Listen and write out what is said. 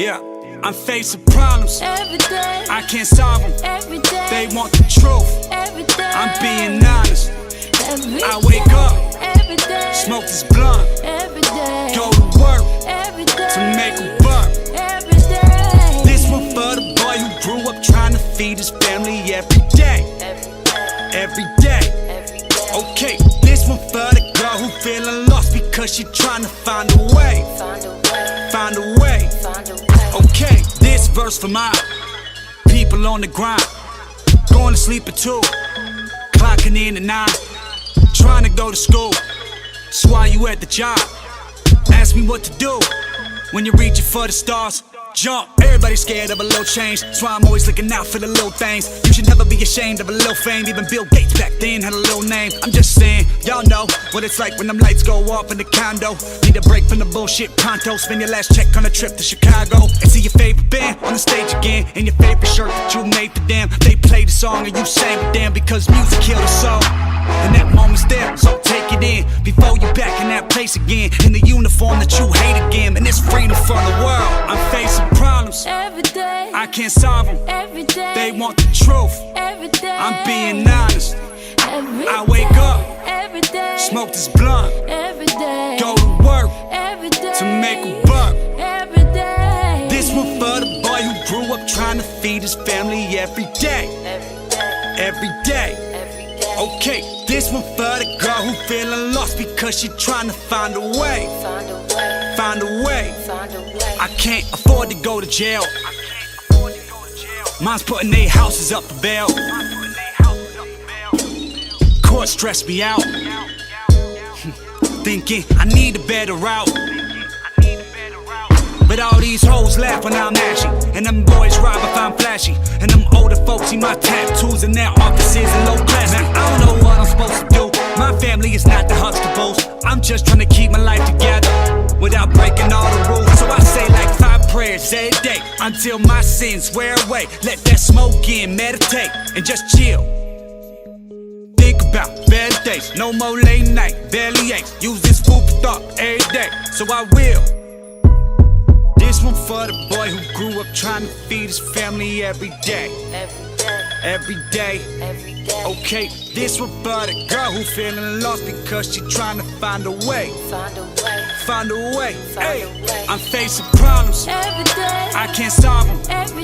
Yeah, I'm facing problems every day. I can't solve them. Every day. They want the truth. Every day. I'm being honest. Every I wake day. up, Every day. smoke this blunt, Every day. go to work Every day. to make a buck. Every day. This one for the boy who grew up trying to feed his family every day. Every day. Okay, this one for the girl who feeling lost because she trying to find a way. Find a way. Okay, this verse for my people on the grind, going to sleep at 2, clocking in at 9, trying to go to school. That's why you at the job. Ask me what to do when you're reaching for the stars. Jump, everybody's scared of a little change. That's why I'm always looking out for the little things. You should never be ashamed of a little fame. Even Bill Gates back then had a little name. I'm just saying, y'all know what it's like when them lights go off in the condo. Need a break from the bullshit pronto. Spend your last check on a trip to Chicago and see your favorite band on the stage again. And your favorite shirt that you made for them. They played the song and you sang with them because music killed the soul. And that moment's there, so take it in before you back in that place again, in the uniform that you hate again. And it's freedom for the world. I'm facing problems Every day. I can't solve them. Every day. They want the truth. Every day. I'm being honest. Every I wake up, every day. smoke this blunt, Every day. go to work Every day. to make a buck. Every day. This one for the boy who grew up trying to feed his family every day. Every day. Okay, this one for the girl who feeling lost because she trying to find a way. Find a way. I can't afford to go to jail. Mine's putting their houses up for bail. Court stressed me out. Thinking I need a better route. But all these hoes laugh when I'm ashy, and them boys rob if I'm flashy, and them older folks see my tattoos in their offices and low class. Now I don't know what I'm supposed to do. My family is not the Huxtables. I'm just trying to keep my life together without breaking all the rules. So I say like 5 prayers every day until my sins wear away. Let that smoke in, meditate, and just chill. Think about better days, no more late night, belly aches. Use this food for thought every day, so I will. This one for the boy who grew up trying to feed his family every day. Every day. Okay, this one for the girl who feeling lost because she trying to find a way. Find a way. Hey, I'm facing problems Every day. I can't solve them. Every